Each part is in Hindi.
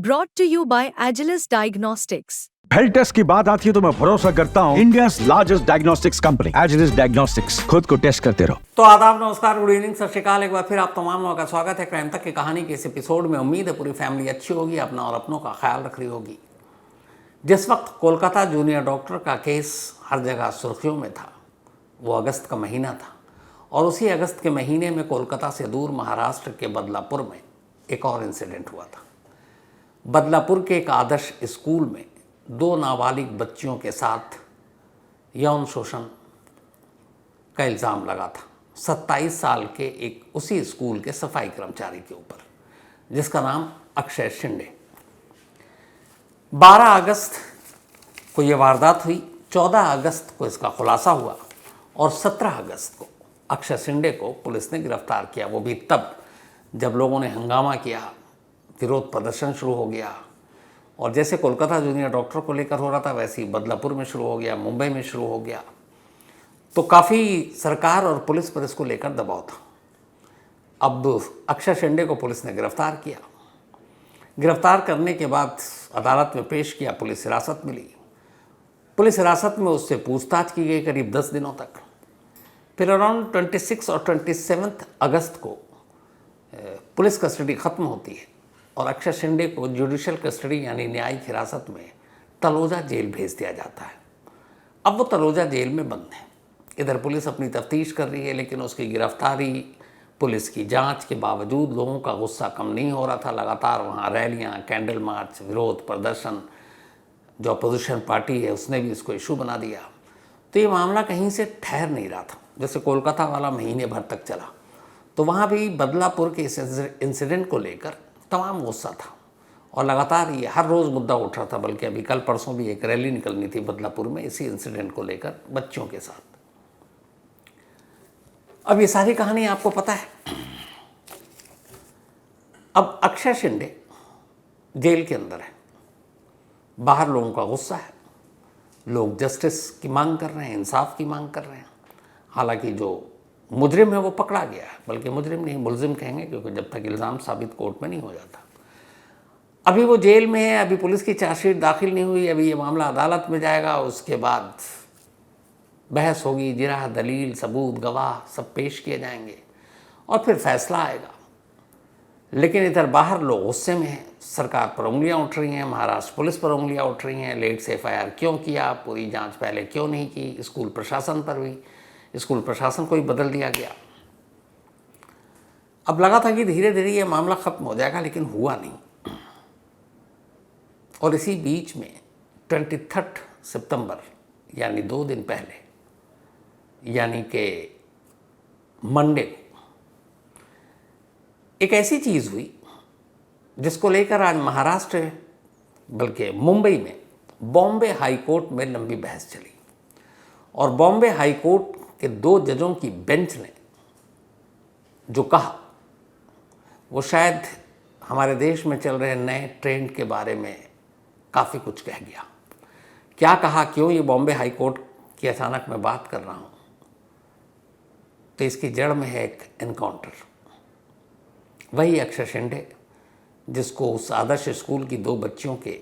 Brought to you by Agilus Diagnostics. Health test की बात आती है तो मैं भरोसा करता हूँ India largest diagnostics company Agilus diagnostics. खुद को टेस्ट करते रहो। तो आदाब, नमस्कार, गुड इवनिंग, सत श्रीकाल। एक बार फिर आप तमाम लोगों का स्वागत है क्राइम तक की कहानी के इस एपिसोड में। उम्मीद है पूरी फैमिली अच्छी होगी, अपना और अपनों का ख्याल रख रही होगी। जिस वक्त कोलकाता जूनियर डॉक्टर का केस हर जगह सुर्खियों में था, वो अगस्त का महीना था और उसी अगस्त के महीने में कोलकाता से दूर महाराष्ट्र के बदलापुर में एक और इंसिडेंट हुआ था। बदलापुर के एक आदर्श स्कूल में 2 नाबालिग बच्चियों के साथ यौन शोषण का इल्ज़ाम लगा था 27 साल के एक उसी स्कूल के सफाई कर्मचारी के ऊपर, जिसका नाम अक्षय शिंदे। 12 अगस्त को ये वारदात हुई, 14 अगस्त को इसका खुलासा हुआ और 17 अगस्त को अक्षय शिंदे को पुलिस ने गिरफ्तार किया। वो भी तब जब लोगों ने हंगामा किया, विरोध प्रदर्शन शुरू हो गया और जैसे कोलकाता जूनियर डॉक्टर को लेकर हो रहा था वैसे ही बदलापुर में शुरू हो गया, मुंबई में शुरू हो गया। तो काफ़ी सरकार और पुलिस पर इसको लेकर दबाव था। अब अक्षय शिंदे को पुलिस ने गिरफ्तार किया। गिरफ्तार करने के बाद अदालत में पेश किया, पुलिस हिरासत मिली। पुलिस हिरासत में उससे पूछताछ की गई करीब 10 दिनों तक। फिर अराउंड 26 और 27 अगस्त को पुलिस कस्टडी ख़त्म होती है और अक्षय शिंदे को जुडिशल कस्टडी यानी न्यायिक हिरासत में तलोजा जेल भेज दिया जाता है। अब वो तलोजा जेल में बंद है। इधर पुलिस अपनी तफ्तीश कर रही है, लेकिन उसकी गिरफ्तारी, पुलिस की जांच के बावजूद लोगों का गुस्सा कम नहीं हो रहा था। लगातार वहाँ रैलियाँ, कैंडल मार्च, विरोध प्रदर्शन, जो अपोजिशन पार्टी है उसने भी इसको इशू बना दिया। तो ये मामला कहीं से ठहर नहीं रहा था। जैसे कोलकाता वाला महीने भर तक चला, तो वहाँ भी बदलापुर के इस इंसिडेंट को लेकर तमाम गुस्सा था और लगातार ये हर रोज़ मुद्दा उठ रहा था। बल्कि अभी कल परसों भी एक रैली निकलनी थी बदलापुर में इसी इंसिडेंट को लेकर बच्चों के साथ। अब ये सारी कहानी आपको पता है। अब अक्षय शिंदे जेल के अंदर है, बाहर लोगों का गुस्सा है, लोग जस्टिस की मांग कर रहे हैं, इंसाफ की मांग कर रहे हैं। हालांकि जो मुजरिम है वो पकड़ा गया है, बल्कि मुजरिम नहीं मुलजिम कहेंगे, क्योंकि जब तक इल्ज़ाम साबित कोर्ट में नहीं हो जाता। अभी वो जेल में है, अभी पुलिस की चार्जशीट दाखिल नहीं हुई, अभी ये मामला अदालत में जाएगा, उसके बाद बहस होगी, जिरह, दलील, सबूत, गवाह सब पेश किए जाएंगे और फिर फैसला आएगा। लेकिन इधर बाहर लोग गुस्से में हैं, सरकार पर उंगलियां उठ रही हैं, महाराष्ट्र पुलिस पर उंगलियां उठ रही हैं। लेट से FIR क्यों किया, पूरी जांच पहले क्यों नहीं की, स्कूल प्रशासन पर हुई, स्कूल प्रशासन को ही बदल दिया गया। अब लगा था कि धीरे धीरे ये मामला ख़त्म हो जाएगा, लेकिन हुआ नहीं। और इसी बीच में 23 सितंबर यानी 2 दिन पहले, यानी कि मंडे को एक ऐसी चीज़ हुई जिसको लेकर आज महाराष्ट्र बल्कि मुंबई में बॉम्बे हाई कोर्ट में लंबी बहस चली और बॉम्बे हाई कोर्ट के 2 जजों की बेंच ने जो कहा वो शायद हमारे देश में चल रहे नए ट्रेंड के बारे में काफ़ी कुछ कह गया। क्या कहा, क्यों ये बॉम्बे हाई कोर्ट की अचानक मैं बात कर रहा हूँ, तो इसकी जड़ में है एक एनकाउंटर। वही अक्षय शिंदे जिसको उस आदर्श स्कूल की 2 बच्चियों के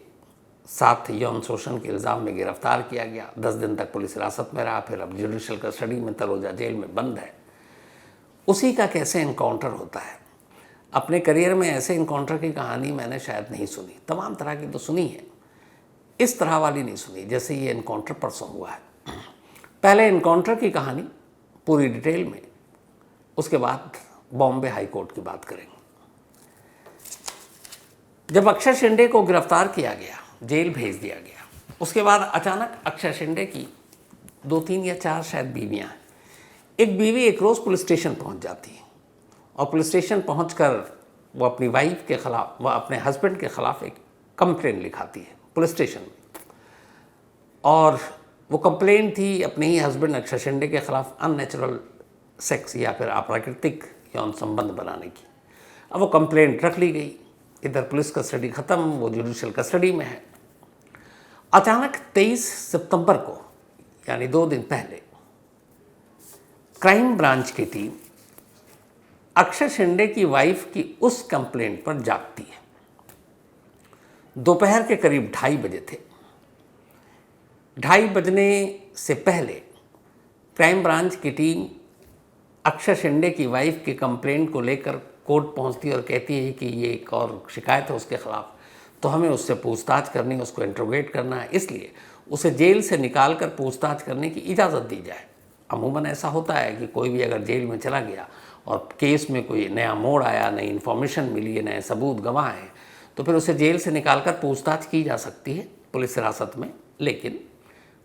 साथ यौन शोषण के इल्ज़ाम में गिरफ्तार किया गया, 10 दिन तक पुलिस हिरासत में रहा, फिर अब जुडिशल कस्टडी में तलोजा जेल में बंद है। उसी का कैसे इनकाउंटर होता है। अपने करियर में ऐसे इनकाउंटर की कहानी मैंने शायद नहीं सुनी, तमाम तरह की तो सुनी है, इस तरह वाली नहीं सुनी जैसे ये इनकाउंटर परसों हुआ है। पहले इनकाउंटर की कहानी पूरी डिटेल में, उसके बाद बॉम्बे हाई कोर्ट की बात करेंगे। जब अक्षय शिंदे को गिरफ्तार किया गया, जेल भेज दिया गया, उसके बाद अचानक अक्षय शिंदे की 2, 3 या 4 शायद बीवियाँ हैं। एक बीवी एक रोज़ पुलिस स्टेशन पहुंच जाती है और पुलिस स्टेशन पहुंचकर वो अपनी वाइफ के ख़िलाफ़, वह अपने हस्बैंड के ख़िलाफ़ एक कंप्लेंट लिखाती है पुलिस स्टेशन में। और वो कंप्लेंट थी अपने ही हस्बैंड अक्षय शिंदे के ख़िलाफ़ अननेचुरल सेक्स या फिर अप्राकृतिक यौन संबंध बनाने की। अब वो कंप्लेंट रख ली गई, इधर पुलिस कस्टडी ख़त्म, वो जुडिशल कस्टडी में है। अचानक 23 सितंबर को यानी 2 दिन पहले क्राइम ब्रांच की टीम अक्षय शिंदे की वाइफ की उस कंप्लेंट पर जागती है दोपहर के करीब 2:30 बजे थे। 2:30 बजने से पहले क्राइम ब्रांच की टीम अक्षय शिंदे की वाइफ की कंप्लेंट को लेकर कोर्ट पहुंचती और कहती है कि ये एक और शिकायत है उसके खिलाफ, तो हमें उससे पूछताछ करनी है, उसको इंट्रोगेट करना है, इसलिए उसे जेल से निकाल कर पूछताछ करने की इजाज़त दी जाए। अमूमन ऐसा होता है कि कोई भी अगर जेल में चला गया और केस में कोई नया मोड़ आया, नई इन्फॉर्मेशन मिली है, नए सबूत गवाह हैं, तो फिर उसे जेल से निकाल कर पूछताछ की जा सकती है पुलिस हिरासत में, लेकिन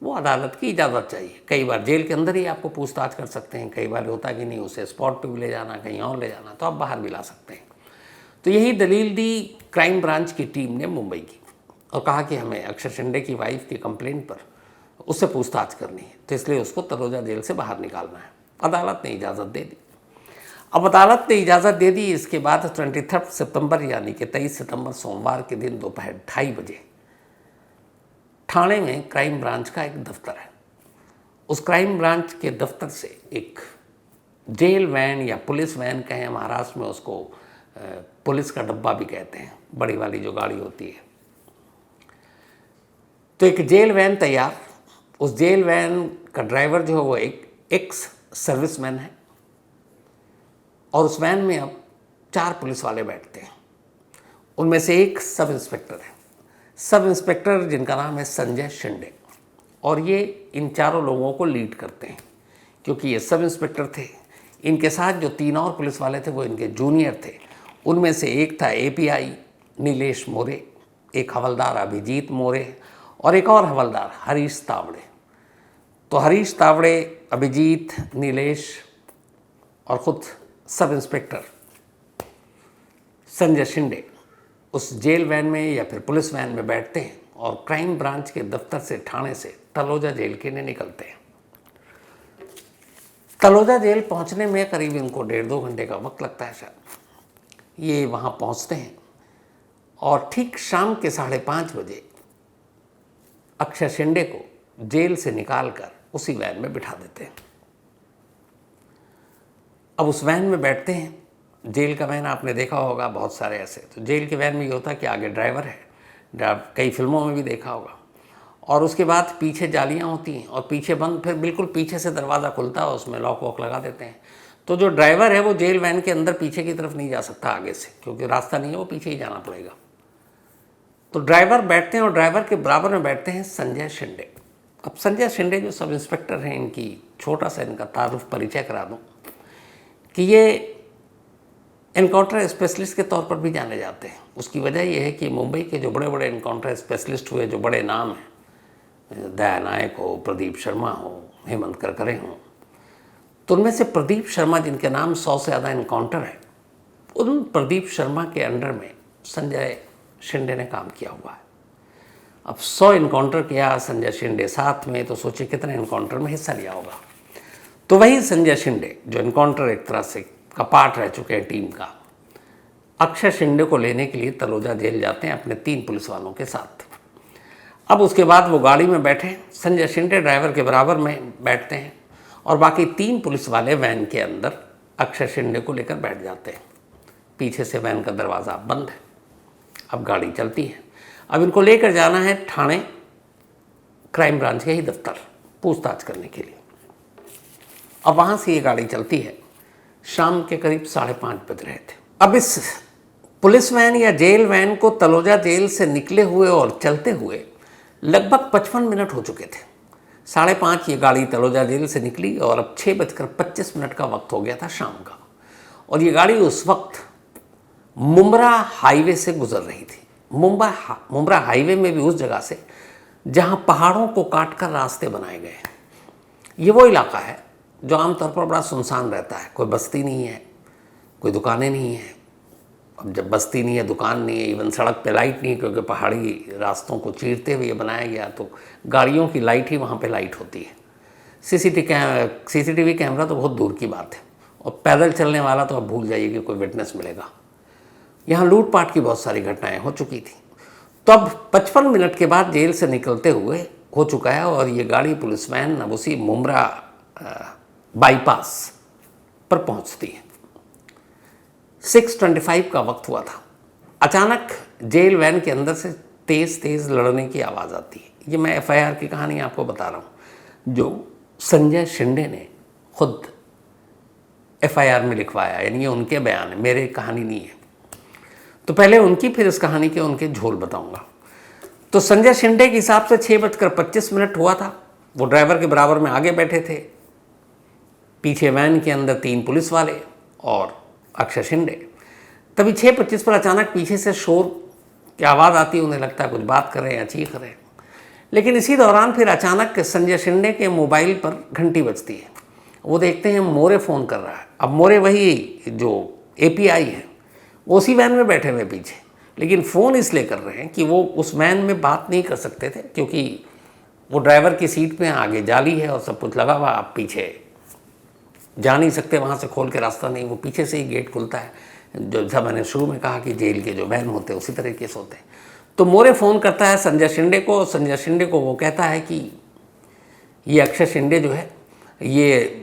वो अदालत की इजाज़त चाहिए। कई बार जेल के अंदर ही आपको पूछताछ कर सकते हैं, कई बार होता कि नहीं उसे स्पॉट पे भी ले जाना, कहीं और ले जाना, तो आप बाहर भी ला सकते हैं। तो यही दलील दी क्राइम ब्रांच की टीम ने मुंबई की और कहा कि हमें अक्षय शिंदे की वाइफ की कंप्लेंट पर उससे पूछताछ करनी है, तो इसलिए उसको तलोजा जेल से बाहर निकालना है। अदालत ने इजाज़त दे दी। अब अदालत ने इजाज़त दे दी, इसके बाद 23 सितंबर यानी कि 23 सितंबर सोमवार के दिन दोपहर 2:30 बजे ठाणे में क्राइम ब्रांच का एक दफ्तर है। उस क्राइम ब्रांच के दफ्तर से एक जेल वैन या पुलिस वैन कहें, महाराष्ट्र में उसको पुलिस का डब्बा भी कहते हैं, बड़ी वाली जो गाड़ी होती है, तो एक जेल वैन तैयार। उस जेल वैन का ड्राइवर जो है वो एक एक्स सर्विसमैन है और उस वैन में अब 4 पुलिस वाले बैठते हैं। उनमें से एक सब इंस्पेक्टर है, सब इंस्पेक्टर जिनका नाम है संजय शिंदे, और ये इन चारों लोगों को लीड करते हैं क्योंकि ये सब इंस्पेक्टर थे। इनके साथ जो 3 और पुलिस वाले थे वो इनके जूनियर थे। उनमें से एक था एपीआई नीलेश मोरे, एक हवलदार अभिजीत मोरे और एक और हवलदार हरीश तावड़े। तो हरीश तावड़े, अभिजीत, नीलेश और ख़ुद सब इंस्पेक्टर संजय शिंदे उस जेल वैन में या फिर पुलिस वैन में बैठते हैं और क्राइम ब्रांच के दफ्तर से, ठाणे से तलोजा जेल के लिए निकलते हैं। तलोजा जेल पहुंचने में करीब इनको 1.5-2 घंटे का वक्त लगता है शायद। ये वहां पहुंचते हैं और ठीक शाम के 5:30 बजे अक्षय शिंदे को जेल से निकालकर उसी वैन में बिठा देते हैं। अब उस वैन में बैठते हैं। जेल का वैन आपने देखा होगा बहुत सारे ऐसे, तो जेल के वैन में ये होता है कि आगे ड्राइवर है, कई फिल्मों में भी देखा होगा, और उसके बाद पीछे जालियां होती हैं और पीछे बंद, फिर बिल्कुल पीछे से दरवाज़ा खुलता है, उसमें लॉक वॉक लगा देते हैं। तो जो ड्राइवर है वो जेल वैन के अंदर पीछे की तरफ नहीं जा सकता आगे से, क्योंकि रास्ता नहीं है, वो पीछे ही जाना पड़ेगा। तो ड्राइवर बैठते हैं और ड्राइवर के बराबर में बैठते हैं संजय शिंदे। अब संजय शिंदे जो सब इंस्पेक्टर हैं, इनकी छोटा सा इनका तारुफ परिचय करा दूँ कि ये एनकाउंटर स्पेशलिस्ट के तौर पर भी जाने जाते हैं। उसकी वजह यह है कि मुंबई के जो बड़े बड़े एनकाउंटर स्पेशलिस्ट हुए, जो बड़े नाम हैं, दया नायक हो, प्रदीप शर्मा हो, हेमंत करकरे हों, तो उनमें से प्रदीप शर्मा जिनके नाम 100 से ज़्यादा एनकाउंटर है, उन प्रदीप शर्मा के अंडर में संजय शिंदे ने काम किया हुआ है। अब 100 एनकाउंटर किया संजय शिंदे साथ में, तो सोचिए कितने एनकाउंटर में हिस्सा लिया होगा। तो वही संजय शिंदे जो एनकाउंटर एक तरह से का पार्ट रह चुके हैं टीम का, अक्षय शिंदे को लेने के लिए तलोजा जेल जाते हैं अपने 3 पुलिस वालों के साथ। अब उसके बाद वो गाड़ी में बैठे, संजय शिंदे ड्राइवर के बराबर में बैठते हैं और बाकी 3 पुलिस वाले वैन के अंदर अक्षय शिंदे को लेकर बैठ जाते हैं। पीछे से वैन का दरवाज़ा बंद है। अब गाड़ी चलती है। अब इनको लेकर जाना है ठाणे क्राइम ब्रांच के ही दफ्तर पूछताछ करने के लिए। अब वहाँ से ये गाड़ी चलती है। शाम के करीब 5:30 बज रहे थे। अब इस पुलिस वैन या जेल वैन को तलोजा जेल से निकले हुए और चलते हुए लगभग 55 मिनट हो चुके थे। 5:30 ये गाड़ी तलोजा जेल से निकली और अब 6:25 का वक्त हो गया था शाम का, और ये गाड़ी उस वक्त मुंब्रा हाईवे से गुजर रही थी। मुंब्रा हाईवे में भी उस जगह से जहाँ पहाड़ों को काटकर रास्ते बनाए गए हैं। ये वो इलाका है जो आमतौर पर बड़ा सुनसान रहता है, कोई बस्ती नहीं है, कोई दुकानें नहीं है। अब जब बस्ती नहीं है, दुकान नहीं है, इवन सड़क पे लाइट नहीं है, क्योंकि पहाड़ी रास्तों को चीरते हुए बनाया गया, तो गाड़ियों की लाइट ही वहाँ पे लाइट होती है। सीसीटीवी कैमरा तो बहुत दूर की बात है, और पैदल चलने वाला तो अब भूल जाइए कि कोई विटनेस मिलेगा। यहाँ लूटपाट की बहुत सारी घटनाएं हो चुकी थी। तो अब 55 मिनट के बाद जेल से निकलते हुए हो चुका है, और ये गाड़ी पुलिस वैन अब उसी मुंब्रा बाईपास पर पहुंचती है। 6:25 का वक्त हुआ था। अचानक जेल वैन के अंदर से तेज़ तेज़ लड़ने की आवाज़ आती है। ये मैं एफआईआर की कहानी आपको बता रहा हूँ जो संजय शिंदे ने खुद एफआईआर में लिखवाया, यानी ये उनके बयान है, मेरे कहानी नहीं है। तो पहले उनकी, फिर इस कहानी के उनके झोल बताऊंगा। तो संजय शिंदे के हिसाब से 6:25 हुआ था। वो ड्राइवर के बराबर में आगे बैठे थे, पीछे वैन के अंदर 3 पुलिस वाले और अक्षय शिंदे। तभी 6:25 पर अचानक पीछे से शोर की आवाज़ आती है। उन्हें लगता है कुछ बात कर रहे हैं या चीख रहे हैं। लेकिन इसी दौरान फिर अचानक संजय शिंदे के मोबाइल पर घंटी बजती है। वो देखते हैं मोरे फ़ोन कर रहा है। अब मोरे वही जो एपीआई है, वो उसी वैन में बैठे हुए पीछे, लेकिन फ़ोन इसलिए कर रहे हैं कि वो उस वैन में बात नहीं कर सकते थे, क्योंकि वो ड्राइवर की सीट पे आगे जाली है और सब कुछ लगा हुआ, आप पीछे जा नहीं सकते, वहाँ से खोल के रास्ता नहीं, वो पीछे से ही गेट खुलता है। जो जब मैंने शुरू में कहा कि जेल के जो वैन होते हैं उसी तरीके से होते हैं। तो मोरे फ़ोन करता है संजय शिंदे को। संजय शिंदे को वो कहता है कि ये अक्षय शिंदे जो है ये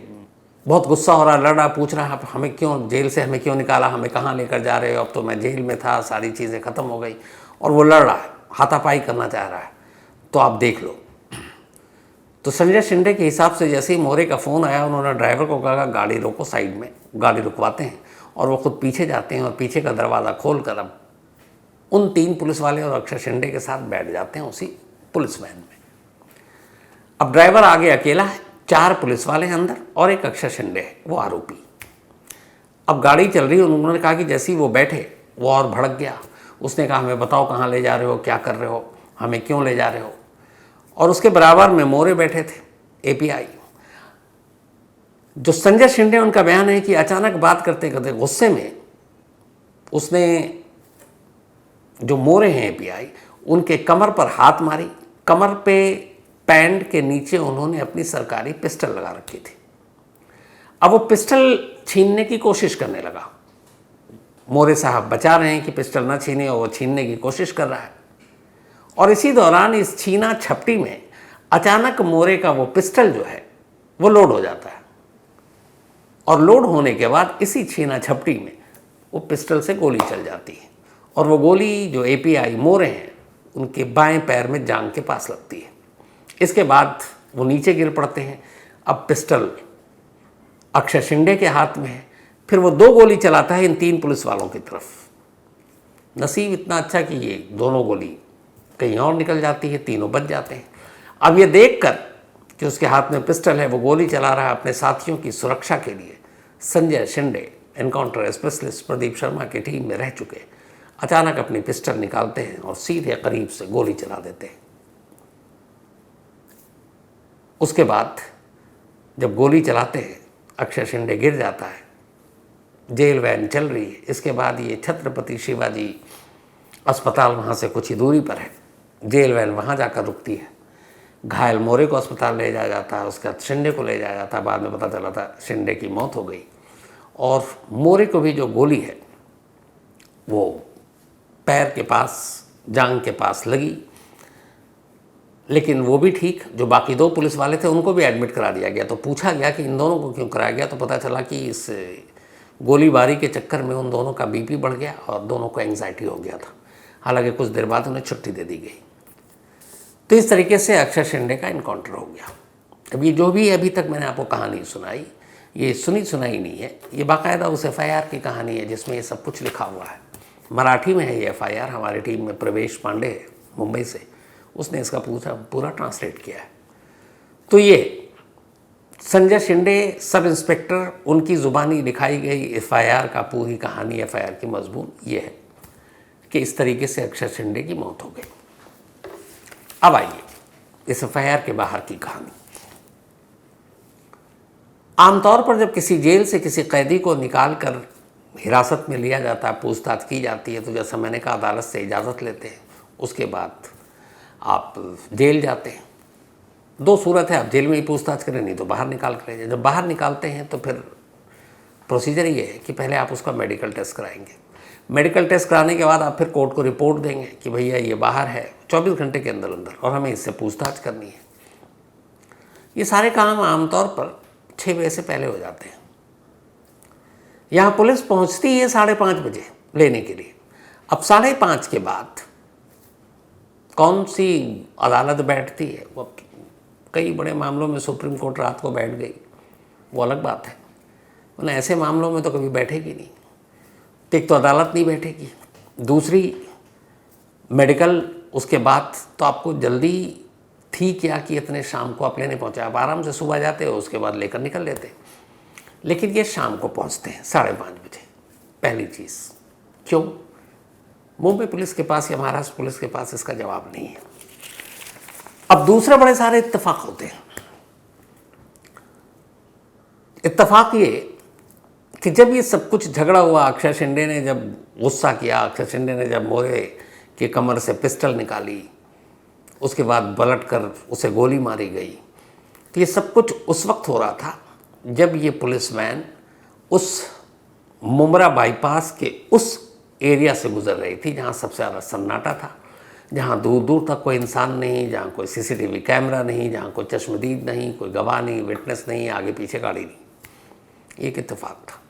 बहुत गुस्सा हो रहा, लड़ रहा, पूछ रहा है हमें क्यों जेल से हमें क्यों निकाला, हमें कहाँ लेकर जा रहे हो, अब तो मैं जेल में था, सारी चीज़ें ख़त्म हो गई। और वो लड़ रहा है, हाथापाई करना चाह रहा है, तो आप देख लो। तो संजय शिंदे के हिसाब से जैसे ही मोरे का फ़ोन आया, उन्होंने ड्राइवर को कहा गाड़ी रोको, साइड में गाड़ी रुकवाते हैं, और वो खुद पीछे जाते हैं और पीछे का दरवाज़ा खोल कर अब उन 3 पुलिस वाले और अक्षय शिंदे के साथ बैठ जाते हैं उसी पुलिस वैन में। अब ड्राइवर आगे अकेला है, 4 पुलिस वाले हैं अंदर और एक अक्षय शिंदे है, वो आरोपी। अब गाड़ी चल रही है। उन्होंने कहा कि जैसे ही वो बैठे वो और भड़क गया। उसने कहा हमें बताओ कहाँ ले जा रहे हो, क्या कर रहे हो, हमें क्यों ले जा रहे हो। और उसके बराबर में मोरे बैठे थे, एपीआई। जो संजय शिंदे, उनका बयान है कि अचानक बात करते करते गुस्से में उसने जो मोरे हैं एपीआई, उनके कमर पर हाथ मारी। कमर पे पैंट के नीचे उन्होंने अपनी सरकारी पिस्टल लगा रखी थी। अब वो पिस्टल छीनने की कोशिश करने लगा। मोरे साहब बचा रहे हैं कि पिस्टल ना छीने, और वो छीनने की कोशिश कर रहा है। और इसी दौरान इस छीना झपटी में अचानक मोरे का वो पिस्टल जो है वो लोड हो जाता है। और लोड होने के बाद इसी छीना झपटी में वो पिस्टल से गोली चल जाती है, और वो गोली जो एपीआई मोरे हैं उनके बाएं पैर में जांघ के पास लगती है। इसके बाद वो नीचे गिर पड़ते हैं। अब पिस्टल अक्षय शिंदे के हाथ में है। फिर वो 2 गोली चलाता है इन 3 पुलिस वालों की तरफ। नसीब इतना अच्छा कि ये दोनों गोली कहीं और निकल जाती है, तीनों बच जाते हैं। अब ये देखकर कि उसके हाथ में पिस्टल है, वो गोली चला रहा है अपने साथियों की सुरक्षा के लिए, संजय शिंदे एनकाउंटर स्पेशलिस्ट प्रदीप शर्मा की टीम में रह चुके अचानक अपनी पिस्टल निकालते हैं और सीधे करीब से गोली चला देते हैं। उसके बाद जब गोली चलाते हैं, अक्षय शिंदे गिर जाता है। जेल वैन चल रही है। इसके बाद ये छत्रपति शिवाजी अस्पताल वहाँ से कुछ ही दूरी पर है। जेल वैन वहाँ जाकर रुकती है। घायल मोरे को अस्पताल ले जाया जाता है, उसके बाद शिंदे को ले जाया जाता है। बाद में पता चला था शिंदे की मौत हो गई। और मोरे को भी जो गोली है वो पैर के पास, जांघ के पास लगी, लेकिन वो भी ठीक। जो बाकी 2 पुलिस वाले थे उनको भी एडमिट करा दिया गया। तो पूछा गया कि इन दोनों को क्यों कराया गया, तो पता चला कि इस गोलीबारी के चक्कर में उन दोनों का बीपी बढ़ गया और दोनों को एंग्जाइटी हो गया था। हालांकि कुछ देर बाद उन्हें छुट्टी दे दी गई। तो इस तरीके से अक्षय शिंदे का इनकाउंटर हो गया। अब ये जो भी अभी तक मैंने आपको कहानी सुनाई, ये सुनी सुनाई नहीं है, ये बाकायदा उस एफआईआर की कहानी है जिसमें ये सब कुछ लिखा हुआ है। मराठी में है ये एफआईआर। हमारी टीम में प्रवेश पांडे है मुंबई से, उसने इसका पूरा ट्रांसलेट किया है। तो ये संजय शिंदे सब इंस्पेक्टर, उनकी ज़ुबानी लिखाई गई एफआईआर का पूरी कहानी, एफआईआर की मजमून ये है कि इस तरीके से अक्षय शिंदे की मौत हो गई। अब आइए इस एफआईआर के बाहर की कहानी। आमतौर पर जब किसी जेल से किसी कैदी को निकाल कर हिरासत में लिया जाता है, पूछताछ की जाती है, तो जैसा मैंने कहा अदालत से इजाज़त लेते हैं, उसके बाद आप जेल जाते हैं। 2 सूरत है, आप जेल में ही पूछताछ करें, नहीं तो बाहर निकाल कर। जब बाहर निकालते हैं तो फिर प्रोसीजर ये है कि पहले आप उसका मेडिकल टेस्ट कराएंगे। मेडिकल टेस्ट कराने के बाद आप फिर कोर्ट को रिपोर्ट देंगे कि भैया ये बाहर है 24 घंटे के अंदर अंदर और हमें इससे पूछताछ करनी है। ये सारे काम आमतौर पर 6 बजे से पहले हो जाते हैं। यहाँ पुलिस पहुँचती है 5:30 बजे लेने के लिए। अब 5:30 के बाद कौन सी अदालत बैठती है? वो कई बड़े मामलों में सुप्रीम कोर्ट रात को बैठ गई, वो अलग बात है, वरना ऐसे मामलों में तो कभी बैठेगी नहीं। एक तो अदालत नहीं बैठेगी, दूसरी मेडिकल, उसके बाद तो आपको जल्दी थी क्या कि इतने शाम को आप लेने पहुँचे? आप आराम से सुबह जाते हो, उसके बाद लेकर निकल लेते। लेकिन ये शाम को पहुँचते हैं 5:30 बजे। पहली चीज़, क्यों? मुंबई पुलिस के पास या महाराष्ट्र पुलिस के पास इसका जवाब नहीं है। अब दूसरे बड़े सारे इत्तेफाक होते हैं। इत्तेफाक ये कि जब ये सब कुछ झगड़ा हुआ, अक्षय शिंदे ने जब गुस्सा किया, अक्षय शिंदे ने जब मोरे की कमर से पिस्टल निकाली, उसके बाद पलट कर उसे गोली मारी गई, तो ये सब कुछ उस वक्त हो रहा था जब ये पुलिस वैन उस मुमरा बाईपास के उस एरिया से गुजर रही थी जहाँ सबसे ज़्यादा सन्नाटा था, जहाँ दूर दूर तक कोई इंसान नहीं, जहाँ कोई सीसीटीवी कैमरा नहीं, जहाँ कोई चश्मदीद नहीं, कोई गवाह नहीं, विटनेस नहीं, आगे पीछे गाड़ी नहीं। एक इत्तेफाक था।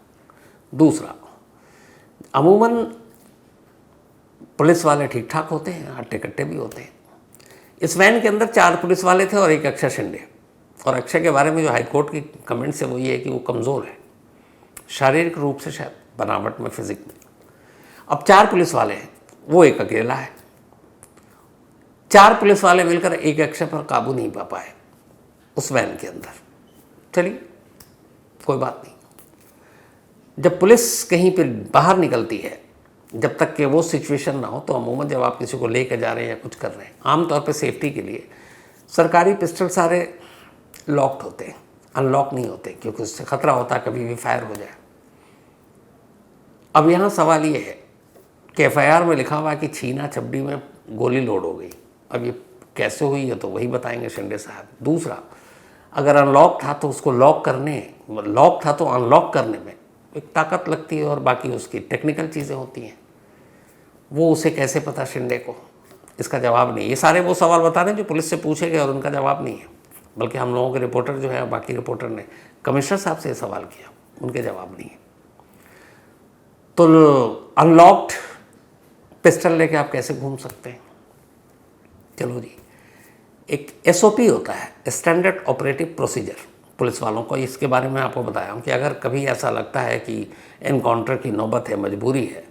दूसरा, अमूमन पुलिस वाले ठीक ठाक होते हैं, हट्टे कट्टे भी होते हैं। इस वैन के अंदर 4 पुलिस वाले थे और एक अक्षय शिंदे। और अक्षय के बारे में जो हाईकोर्ट की कमेंट्स है वो ये है कि वो कमज़ोर है, शारीरिक रूप से, शायद बनावट में, फिजिक में। अब 4 पुलिस वाले हैं, वो एक अकेला है। 4 पुलिस वाले मिलकर एक अक्षय पर काबू नहीं पा पाए उस वैन के अंदर। चलिए, कोई बात नहीं। जब पुलिस कहीं पर बाहर निकलती है, जब तक कि वो सिचुएशन ना हो, तो अमूमन जब आप किसी को लेकर जा रहे हैं या कुछ कर रहे हैं, आमतौर पे सेफ्टी के लिए सरकारी पिस्टल सारे लॉक्ड होते हैं, अनलॉक नहीं होते, क्योंकि उससे खतरा होता है कभी भी फायर हो जाए। अब यहाँ सवाल ये है कि FIR में लिखा हुआ है कि छीना छबड़ी में गोली लोड हो गई। अब ये कैसे हुई है तो वही बताएंगे शिंदे साहब। दूसरा, अगर अनलॉक था तो उसको लॉक था तो अनलॉक करने में एक ताकत लगती है और बाकी उसकी टेक्निकल चीज़ें होती हैं, वो उसे कैसे पता शिंदे को? इसका जवाब नहीं। ये सारे वो सवाल बता रहे हैं जो पुलिस से पूछे गए और उनका जवाब नहीं है, बल्कि हम लोगों के रिपोर्टर जो है, बाकी रिपोर्टर ने कमिश्नर साहब से सवाल किया, उनके जवाब नहीं है। तो अनलॉक्ड पिस्टल लेके आप कैसे घूम सकते हैं? चलो जी, एक SOP होता है, स्टैंडर्ड ऑपरेटिव प्रोसीजर, पुलिस वालों को। इसके बारे में आपको बताया हूँ कि अगर कभी ऐसा लगता है कि एनकाउंटर की नौबत है, मजबूरी है,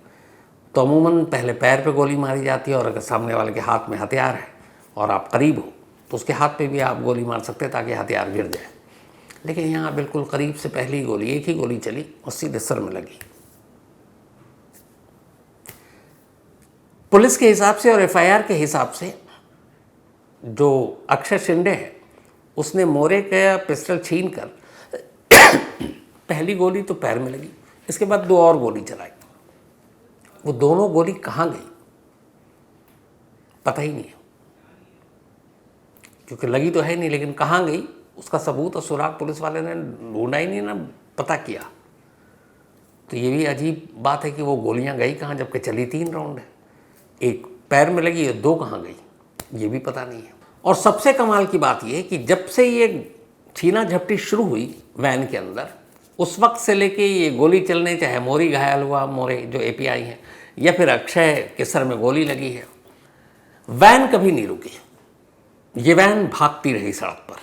तो अमूमन पहले पैर पे गोली मारी जाती है, और अगर सामने वाले के हाथ में हथियार है और आप करीब हो तो उसके हाथ पे भी आप गोली मार सकते हैं ताकि हथियार गिर जाए। लेकिन यहाँ बिल्कुल करीब से पहली गोली, एक ही गोली चली और सीधे सर में लगी। पुलिस के हिसाब से और FIR के हिसाब से जो अक्षय शिंदे है, उसने मोरे का पिस्टल छीन कर पहली गोली तो पैर में लगी, इसके बाद 2 और गोली चलाई। वो दोनों गोली कहाँ गई पता ही नहीं है, क्योंकि लगी तो है नहीं, लेकिन कहाँ गई उसका सबूत और सुराग पुलिस वाले ने ढूंढा ही नहीं ना, पता किया। तो ये भी अजीब बात है कि वो गोलियां गई कहाँ, जबकि चली 3 राउंड है, एक पैर में लगी, 2 कहाँ गई ये भी पता नहीं है। और सबसे कमाल की बात ये कि जब से ये छीना झपटी शुरू हुई वैन के अंदर, उस वक्त से लेके ये गोली चलने, चाहे मोरी घायल हुआ, मोरे जो API हैं, या फिर अक्षय के सर में गोली लगी है, वैन कभी नहीं रुकी। ये वैन भागती रही सड़क पर,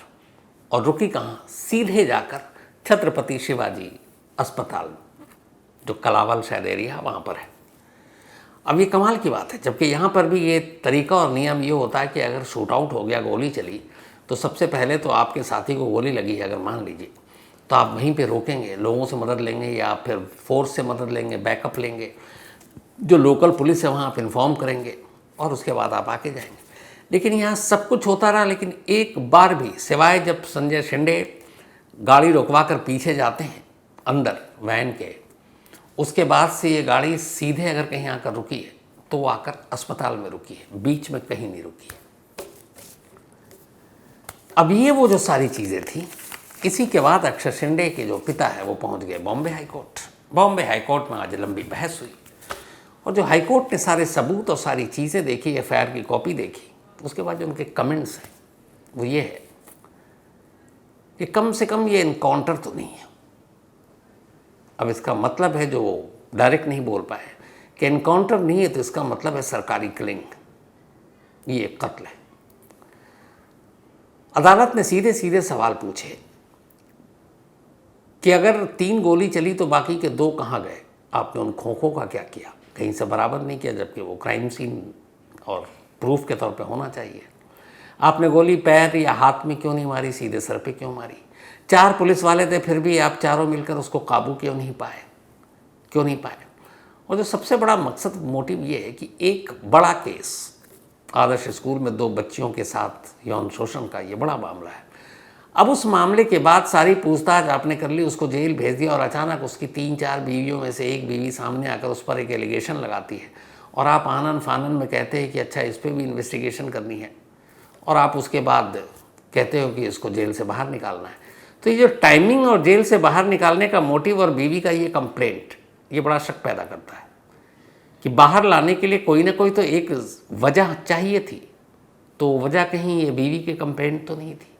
और रुकी कहाँ? सीधे जाकर छत्रपति शिवाजी अस्पताल, जो कलावल शायद एरिया वहाँ पर है। अब ये कमाल की बात है, जबकि यहाँ पर भी ये तरीका और नियम ये होता है कि अगर शूट आउट हो गया, गोली चली, तो सबसे पहले तो आपके साथी को गोली लगी है अगर मान लीजिए, तो आप वहीं पे रोकेंगे, लोगों से मदद लेंगे या फिर फोर्स से मदद लेंगे, बैकअप लेंगे, जो लोकल पुलिस है वहाँ आप इन्फॉर्म करेंगे, और उसके बाद आप आके जाएंगे। लेकिन यहाँ सब कुछ होता रहा, लेकिन एक बार भी, सिवाय जब संजय शिंदे गाड़ी रुकवा कर पीछे जाते हैं अंदर वैन के, उसके बाद से ये गाड़ी सीधे अगर कहीं आकर रुकी है तो वो आकर अस्पताल में रुकी है, बीच में कहीं नहीं रुकी है। अब ये वो जो सारी चीज़ें थी, इसी के बाद अक्षय शिंदे के जो पिता है वो पहुंच गए बॉम्बे हाईकोर्ट। बॉम्बे हाईकोर्ट में आज लंबी बहस हुई, और जो हाईकोर्ट ने सारे सबूत और सारी चीज़ें देखी, FIR की कॉपी देखी, उसके बाद जो उनके कमेंट्स हैं वो ये है कि कम से कम ये इनकाउंटर तो नहीं है। अब इसका मतलब है, जो डायरेक्ट नहीं बोल पाए कि इनकाउंटर नहीं है, तो इसका मतलब है सरकारी किलिंग। ये एक कत्ल है। अदालत ने सीधे सीधे सवाल पूछे कि अगर 3 गोली चली तो बाकी के 2 कहाँ गए? आपने उन खोखों का क्या किया? कहीं से बराबर नहीं किया, जबकि वो क्राइम सीन और प्रूफ के तौर पे होना चाहिए। आपने गोली पैर या हाथ में क्यों नहीं मारी, सीधे सर पे क्यों मारी? 4 पुलिस वाले थे, फिर भी आप चारों मिलकर उसको काबू क्यों नहीं पाए? और जो सबसे बड़ा मकसद मोटिव ये है कि एक बड़ा केस, आदर्श स्कूल में 2 बच्चियों के साथ यौन शोषण का ये बड़ा मामला है। अब उस मामले के बाद सारी पूछताछ आपने कर ली, उसको जेल भेज दिया और अचानक उसकी 3-4 बीवियों में से एक बीवी सामने आकर उस पर एक एलिगेशन लगाती है और आप आनन फानन में कहते हैं कि अच्छा इस पर भी इन्वेस्टिगेशन करनी है, और आप उसके बाद कहते हो कि इसको जेल से बाहर निकालना है। तो ये जो टाइमिंग और जेल से बाहर निकालने का मोटिव और बीवी का ये कंप्लेंट, ये बड़ा शक पैदा करता है कि बाहर लाने के लिए कोई ना कोई तो एक वजह चाहिए थी। तो वजह कहीं ये बीवी की कंप्लेंट तो नहीं थी,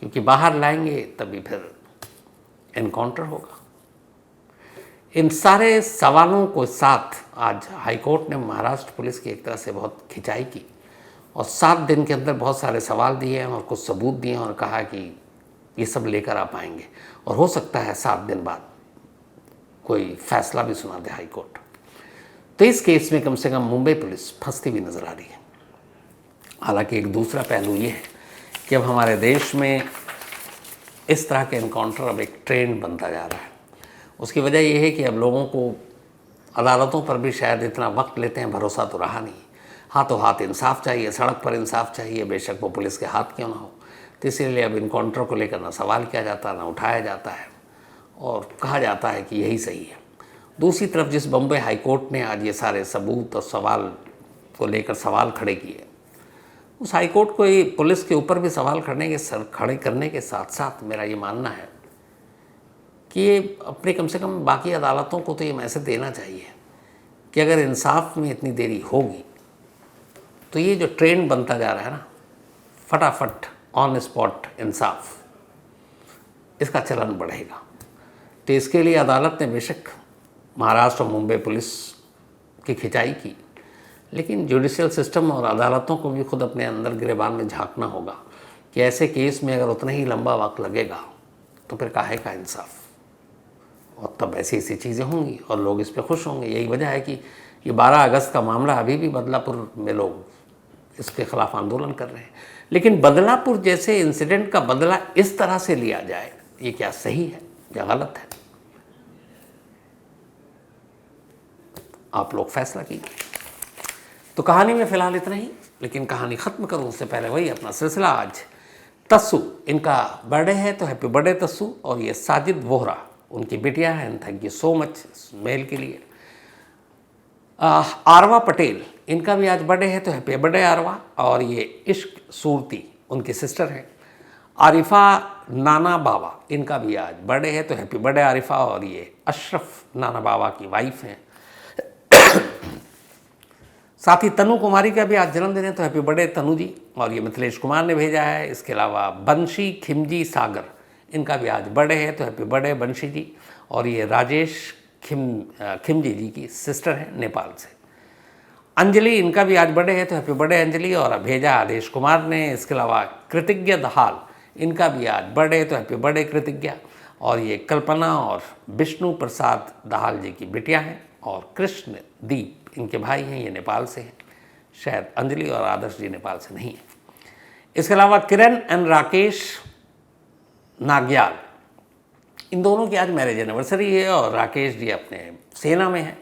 क्योंकि बाहर लाएंगे तभी फिर एनकाउंटर होगा। इन सारे सवालों को साथ आज हाईकोर्ट ने महाराष्ट्र पुलिस की एक तरह से बहुत खिंचाई की और 7 दिन के अंदर बहुत सारे सवाल दिए हैं और कुछ सबूत दिए हैं और कहा कि ये सब लेकर आप आएंगे और हो सकता है 7 दिन बाद कोई फैसला भी सुना दे हाईकोर्ट। तो इस केस में कम से कम मुंबई पुलिस फंसती हुई नजर आ रही है। हालांकि एक दूसरा पहलू ये है कि अब हमारे देश में इस तरह के एनकाउंटर अब एक ट्रेंड बनता जा रहा है। उसकी वजह यह है कि अब लोगों को अदालतों पर भी शायद इतना वक्त लेते हैं, भरोसा तो रहा नहीं। हाथों हाथ इंसाफ चाहिए, सड़क पर इंसाफ चाहिए, बेशक वो पुलिस के हाथ क्यों ना हो। तो इसीलिए अब इनकाउंटर को लेकर ना सवाल किया जाता, ना उठाया जाता है और कहा जाता है कि यही सही है। दूसरी तरफ जिस बम्बई हाईकोर्ट ने आज ये सारे सबूत और सवाल को लेकर सवाल खड़े किए, उस हाईकोर्ट को ये पुलिस के ऊपर भी सवाल खड़े करने के साथ साथ मेरा ये मानना है कि ये अपने कम से कम बाकी अदालतों को तो ये मैसेज देना चाहिए कि अगर इंसाफ में इतनी देरी होगी तो ये जो ट्रेंड बनता जा रहा है ना, फटाफट ऑन स्पॉट इंसाफ, इसका चलन बढ़ेगा। तो इसके लिए अदालत ने बेशक महाराष्ट्र और मुंबई पुलिस की खिंचाई की, लेकिन जुडिशियल सिस्टम और अदालतों को भी खुद अपने अंदर गिरेबान में झांकना होगा कि ऐसे केस में अगर उतना ही लंबा वक्त लगेगा तो फिर काहे का इंसाफ, और तब ऐसी चीज़ें होंगी और लोग इस पर खुश होंगे। यही वजह है कि ये 12 अगस्त का मामला अभी भी बदलापुर में लोग इसके खिलाफ आंदोलन कर रहे हैं। लेकिन बदलापुर जैसे इंसिडेंट का बदला इस तरह से लिया जाए, ये क्या सही है या गलत है? आप लोग फैसला कीजिए। तो कहानी में फ़िलहाल इतना ही, लेकिन कहानी ख़त्म करूँ उससे पहले वही अपना सिलसिला। आज तस्सु, इनका बर्थडे है, तो हैप्पी बर्थडे तस्सु। और ये साजिद वोहरा उनकी बिटिया है, and thank you so much mail के लिए। आरवा पटेल, इनका भी आज बर्थडे है, तो हैप्पी बर्थडे आरवा। और ये इश्क सूरती उनकी सिस्टर हैं। आरिफा नाना बाबा, इनका भी आज बर्थडे है, तो हैप्पी बर्थडे आरिफा। और ये अशरफ नाना बाबा की वाइफ हैं। साथ ही तनु कुमारी का भी आज जन्मदिन है, तो हैप्पी बर्थडे तनु जी। और ये मिथिलेश कुमार ने भेजा है। इसके अलावा बंशी खिमजी सागर, इनका भी आज बर्थडे है, तो हैप्पी बर्थडे बंशी जी। और ये राजेश खिमजी जी की सिस्टर हैं नेपाल से। अंजलि, इनका भी आज बर्थडे है, तो हैप्पी बर्थडे अंजलि। और भेजा आदेश कुमार ने। इसके अलावा कृतिज्ञा दहाल, इनका भी आज बर्थडे है, तो हैप्पी बर्थडे कृतिज्ञा। और ये कल्पना और विष्णु प्रसाद दहाल जी की बिटिया हैं। और कृष्ण दीप इनके भाई हैं, ये नेपाल से हैं। शायद अंजलि और आदर्श जी नेपाल से नहीं है। इसके अलावा किरण एंड राकेश नाग्याल, इन दोनों की आज मैरिज एनिवर्सरी है। और राकेश जी अपने सेना में हैं,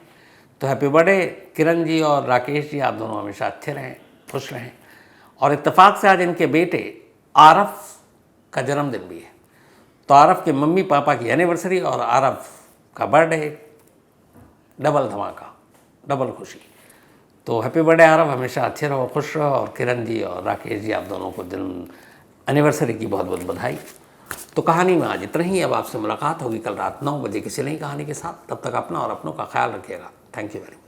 तो हैप्पी बर्थडे किरण जी और राकेश जी। आप दोनों हमेशा अच्छे रहें, खुश रहें। और इत्तेफाक से आज इनके बेटे आरफ का जन्मदिन भी है, तो आरफ के मम्मी पापा की एनिवर्सरी और आरफ का बर्थडे, डबल धमाका, डबल खुशी। तो हैप्पी बर्थडे आरफ, हमेशा अच्छे रहो, खुश रहो। और किरण जी और राकेश जी, आप दोनों को जन्म एनिवर्सरी की बहुत बहुत बधाई। तो कहानी में आज इतना ही। अब आपसे मुलाकात होगी कल रात 9 बजे किसी नई कहानी के साथ। तब तक अपना और अपनों का ख्याल रखिएगा। Thank you very much.